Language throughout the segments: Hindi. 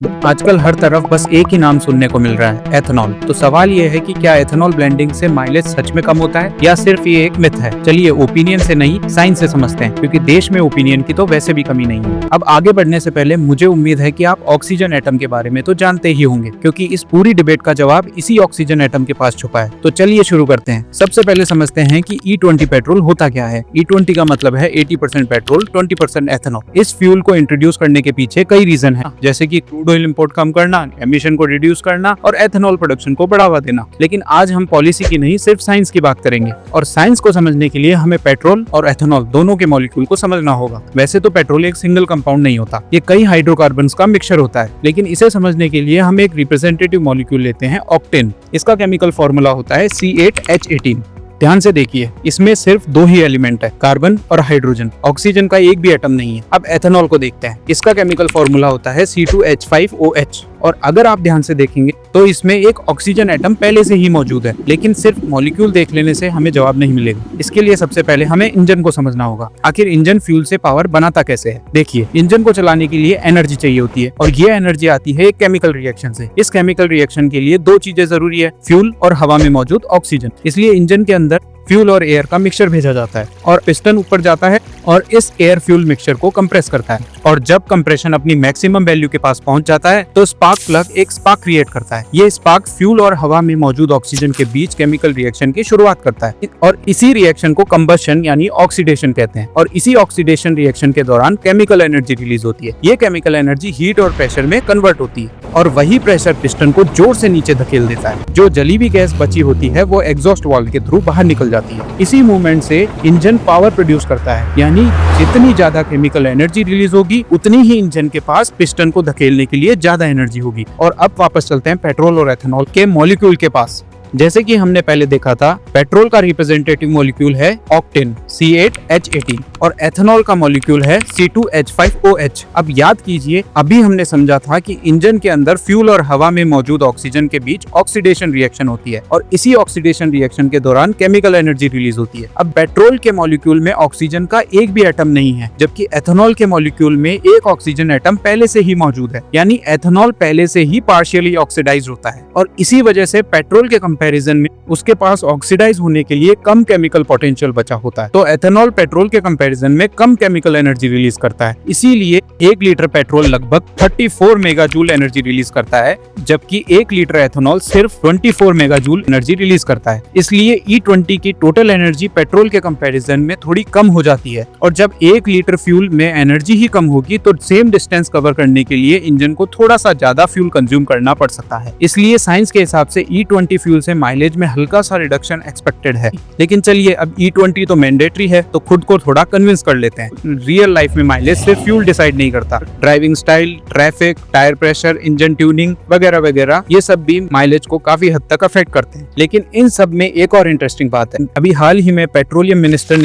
आजकल हर तरफ बस एक ही नाम सुनने को मिल रहा है, एथेनॉल। तो सवाल ये है कि क्या एथेनॉल ब्लेंडिंग से माइलेज सच में कम होता है या सिर्फ ये एक मिथ है। चलिए ओपिनियन से नहीं साइंस से समझते हैं, क्योंकि देश में ओपिनियन की तो वैसे भी कमी नहीं है। अब आगे बढ़ने से पहले मुझे उम्मीद है कि आप ऑक्सीजन एटम के बारे में तो जानते ही होंगे, क्योंकि इस पूरी डिबेट का जवाब इसी ऑक्सीजन एटम के पास छुपा है। तो चलिए शुरू करते हैं। सबसे पहले समझते हैं कि E20 पेट्रोल होता क्या है। E20 का मतलब है 80% पेट्रोल 20% एथेनॉल। इस फ्यूल को इंट्रोड्यूस करने के पीछे कई रीजन है, जैसे कि क्रूड ऑयल इंपोर्ट कम करना, एमिशन को रिड्यूस करना और एथेनॉल प्रोडक्शन को बढ़ावा देना। लेकिन आज हम पॉलिसी की नहीं, सिर्फ साइंस की बात करेंगे। और साइंस को समझने के लिए हमें पेट्रोल और एथेनॉल दोनों के मॉलिक्यूल को समझना होगा। वैसे तो पेट्रोल एक सिंगल कंपाउंड नहीं होता, ये कई हाइड्रोकार्बन्स का मिक्सचर होता है। लेकिन इसे समझने के लिए हम एक रिप्रेजेंटेटिव मॉलिक्यूल लेते हैं, ऑक्टेन। इसका केमिकल फॉर्मूला होता है C8H18। ध्यान से देखिए, इसमें सिर्फ दो ही एलिमेंट है, कार्बन और हाइड्रोजन। ऑक्सीजन का एक भी एटम नहीं है। अब एथेनॉल को देखते हैं। इसका केमिकल फॉर्मूला होता है C2H5OH। और अगर आप ध्यान से देखेंगे तो इसमें एक ऑक्सीजन एटम पहले से ही मौजूद है, लेकिन सिर्फ मॉलिक्यूल देख लेने से हमें जवाब नहीं मिलेगा। इसके लिए सबसे पहले हमें इंजन को समझना होगा। आखिर इंजन फ्यूल से पावर बनाता कैसे है। देखिए, इंजन को चलाने के लिए एनर्जी चाहिए होती है, और ये एनर्जी आती है एक केमिकल रिएक्शन से। इस केमिकल रिएक्शन के लिए दो चीजें जरूरी है, फ्यूल और हवा में मौजूद ऑक्सीजन। इसलिए इंजन के अंदर फ्यूल और एयर का मिक्सचर भेजा जाता है, और पिस्टन ऊपर जाता है और इस एयर फ्यूल मिक्सचर को कंप्रेस करता है। और जब कंप्रेशन अपनी मैक्सिमम वैल्यू के पास पहुंच जाता है तो स्पार्क प्लग एक स्पार्क क्रिएट करता है। ये स्पार्क फ्यूल और हवा में मौजूद ऑक्सीजन के बीच केमिकल रिएक्शन की शुरुआत करता है, और इसी रिएक्शन को कंबशन यानी ऑक्सीडेशन कहते हैं। और इसी ऑक्सीडेशन रिएक्शन के दौरान केमिकल एनर्जी रिलीज होती है। ये केमिकल एनर्जी हीट और प्रेशर में कन्वर्ट होती है, और वही प्रेशर पिस्टन को जोर से नीचे धकेल देता है। जो जली हुई गैस बची होती है वो एग्जॉस्ट वाल्व के थ्रू बाहर निकल जाती है। इसी मूवमेंट से इंजन पावर प्रोड्यूस करता है, यानी जितनी ज्यादा केमिकल एनर्जी रिलीज होगी उतनी ही इंजन के पास पिस्टन को धकेलने के लिए ज्यादा एनर्जी होगी। और अब वापस चलते हैं पेट्रोल और एथेनॉल के मॉलिक्यूल के पास। जैसे कि हमने पहले देखा था, पेट्रोल का रिप्रेजेंटेटिव मॉलिक्यूल है ऑक्टेन C8H18, और एथेनॉल का मॉलिक्यूल है C2H5OH। अब याद कीजिए, अभी हमने समझा था कि इंजन के अंदर फ्यूल और हवा में मौजूद ऑक्सीजन के बीच ऑक्सीडेशन रिएक्शन होती है, और इसी ऑक्सीडेशन रिएक्शन के दौरान केमिकल एनर्जी रिलीज होती है। अब पेट्रोल के मॉलिक्यूल में ऑक्सीजन का एक भी एटम नहीं है, जबकि एथेनॉल के मॉलिक्यूल में एक ऑक्सीजन एटम पहले से ही मौजूद है, यानी एथेनॉल पहले से ही पार्शियली ऑक्सीडाइज होता है। और इसी वजह से पेट्रोल के कंपैरिजन में उसके पास ऑक्सीडाइज होने के लिए कम केमिकल पोटेंशियल बचा होता है। तो एथेनॉल पेट्रोल के कंपैरिजन में कम केमिकल एनर्जी रिलीज करता है। इसीलिए 1 लीटर पेट्रोल लगभग 34 मेगाजूल एनर्जी रिलीज करता है, जबकि 1 लीटर एथेनॉल सिर्फ 24 मेगाजूल एनर्जी रिलीज करता है। इसलिए E20 की टोटल एनर्जी पेट्रोल के कंपैरिजन में थोड़ी कम हो जाती है। और जब 1 लीटर फ्यूल में एनर्जी ही कम होगी तो सेम डिस्टेंस कवर करने के लिए इंजन को थोड़ा सा ज्यादा फ्यूल कंज्यूम करना पड़ सकता है। इसलिए साइंस के हिसाब से E20 फ्यूल से माइलेज में हल्का सा रिडक्शन एक्सपेक्टेड है। लेकिन चलिए, अब E20 तो मैंडेटरी है, तो खुद को थोड़ा कन्विंस कर लेते हैं। रियल लाइफ में माइलेज सिर्फ फ्यूल डिसाइड नहीं करता। Driving style, traffic, tyre pressure, engine tuning वगैरह वगैरह, ये सब भी माइलेज को काफी हद तक अफेक्ट करते हैं। लेकिन इन सब में एक और इंटरेस्टिंग बात है। अभी हाल ही में पेट्रोलियम मिनिस्टर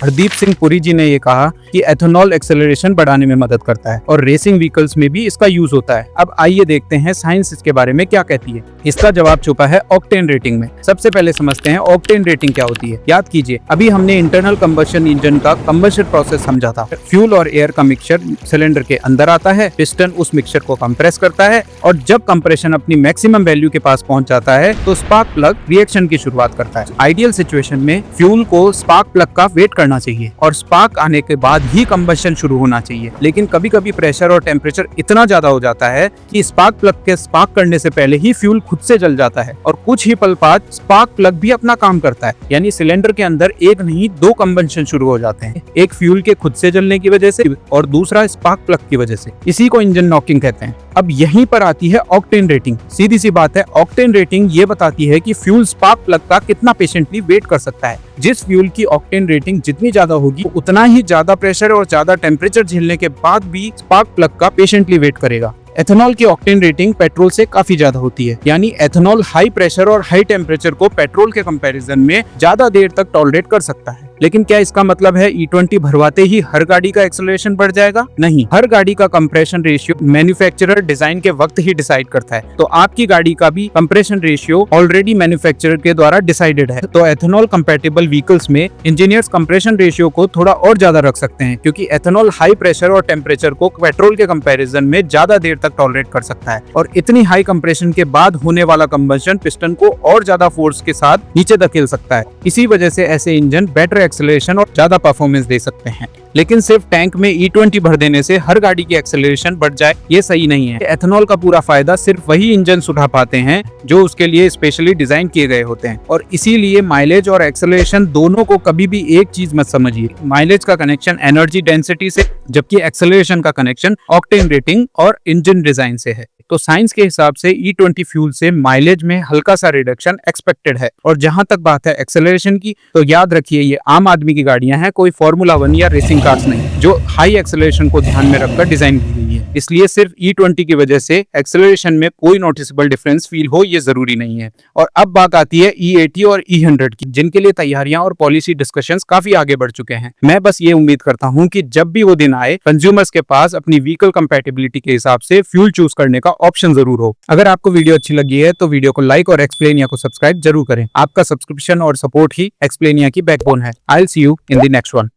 हरदीप सिंह पुरी जी ने ये कहा कि एथेनॉल एक्सेलरेशन बढ़ाने में मदद करता है, और रेसिंग व्हीकल्स में भी इसका यूज होता है। अब आइए देखते हैं साइंस इसके बारे में क्या कहती है। इसका जवाब छुपा है ऑक्टेन रेटिंग में। सबसे पहले समझते हैं ऑक्टेन रेटिंग क्या होती है। याद कीजिए, अभी हमने इंटरनल कंबशन इंजन का कंबशन प्रोसेस समझा था। फ्यूल और एयर का मिक्सचर सिलेंडर के अंदर आता है, पिस्टन उस मिक्सचर को कंप्रेस करता है, और जब कंप्रेशन अपनी मैक्सिमम वैल्यू के पास पहुंच जाता है तो स्पार्क प्लग रिएक्शन की शुरुआत करता है। आइडियल सिचुएशन में फ्यूल को स्पार्क प्लग का वेट करना चाहिए, और स्पार्क आने के बाद ही कंबशन शुरू होना चाहिए। लेकिन कभी कभी प्रेशर और टेम्परेचर इतना ज्यादा हो जाता है कि स्पार्क प्लग के स्पार्क करने से पहले ही फ्यूल खुद से जल जाता है, और कुछ ही पल बाद स्पार्क प्लग भी अपना काम करता है। यानी सिलेंडर के अंदर एक नहीं, 2 कंबशन शुरू हो जाते हैं, एक फ्यूल के खुद से जलने की वजह से और दूसरा स्पार्क प्लग की वजह से। इसी को इंजन नॉकिंग कहते हैं। अब यहीं पर आती है ऑक्टेन रेटिंग। सीधी सी बात है, ऑक्टेन रेटिंग ये बताती है कि फ्यूल स्पार्क प्लग का कितना पेशेंटली वेट कर सकता है। जिस फ्यूल की ऑक्टेन रेटिंग जितनी ज्यादा होगी, उतना ही ज्यादा प्रेशर और ज्यादा टेम्परेचर झेलने के बाद भी स्पार्क प्लग का पेशेंटली वेट करेगा। एथेनॉल की ऑक्टेन रेटिंग पेट्रोल से काफी ज्यादा होती है, यानी एथेनॉल हाई प्रेशर और हाई टेम्परेचर को पेट्रोल के कंपैरिजन में ज्यादा देर तक टॉलरेट कर सकता है। लेकिन क्या इसका मतलब है E20 भरवाते ही हर गाड़ी का एक्सेलरेशन बढ़ जाएगा? नहीं, हर गाड़ी का कंप्रेशन रेशियो मैन्युफैक्चरर डिजाइन के वक्त ही डिसाइड करता है। तो आपकी गाड़ी का भी कंप्रेशन रेशियो ऑलरेडी मैन्युफैक्चरर के द्वारा डिसाइडेड है। तो एथेनॉल कंपैटिबल व्हीकल्स में इंजीनियर्स कंप्रेशन रेशियो को थोड़ा और ज्यादा रख सकते हैं, क्योंकि एथेनॉल हाई प्रेशर और टेम्परेचर को पेट्रोल के कंपैरिजन में ज्यादा देर तक टॉलरेट कर सकता है, और इतनी हाई कंप्रेशन के बाद होने वाला कंबशन पिस्टन को और ज्यादा फोर्स के साथ नीचे धकेल सकता है। इसी वजह से ऐसे इंजन बेटर एक्सेलरेशन और ज्यादा परफॉर्मेंस दे सकते हैं। लेकिन सिर्फ टैंक में E20 भर देने से हर गाड़ी की एक्सेलरेशन बढ़ जाए, ये सही नहीं है। एथेनॉल का पूरा फायदा सिर्फ वही इंजन उठा पाते हैं जो उसके लिए स्पेशली डिजाइन किए गए होते हैं, और इसीलिए माइलेज और एक्सेलरेशन दोनों को कभी भी एक चीज मत समझिए। माइलेज का कनेक्शन एनर्जी डेंसिटी से, जबकि एक्सेलरेशन का कनेक्शन ऑक्टेन रेटिंग और इंजन डिजाइन से है। तो साइंस के हिसाब से E20 फ्यूल से माइलेज में हल्का सा रिडक्शन एक्सपेक्टेड है। और जहां तक बात है एक्सेलरेशन की, तो याद रखिए ये आम आदमी की गाड़ियां हैं, कोई फॉर्मूला 1 या रेसिंग कार्स नहीं, जो हाई एक्सेलरेशन को ध्यान में रखकर डिजाइन की गई है। इसलिए सिर्फ E20 की वजह से एक्सेलरेशन में कोई नोटिसेबल डिफरेंस फील हो, ये जरूरी नहीं है। और अब बात आती है E80 और E100 की, जिनके लिए तैयारियां और पॉलिसी डिस्कशंस काफी आगे बढ़ चुके हैं। मैं बस ये उम्मीद करता हूं कि जब भी वो दिन आए, कंज्यूमर्स के पास अपनी व्हीकल कंपैटिबिलिटी के हिसाब से फ्यूल चूज करने का ऑप्शन जरूर हो। अगर आपको वीडियो अच्छी लगी है तो वीडियो को लाइक और एक्सप्लेनिया को सब्सक्राइब जरूर करें। आपका सब्सक्रिप्शन और सपोर्ट ही एक्सप्लेनिया की बैकबोन है। I will see you in the next one.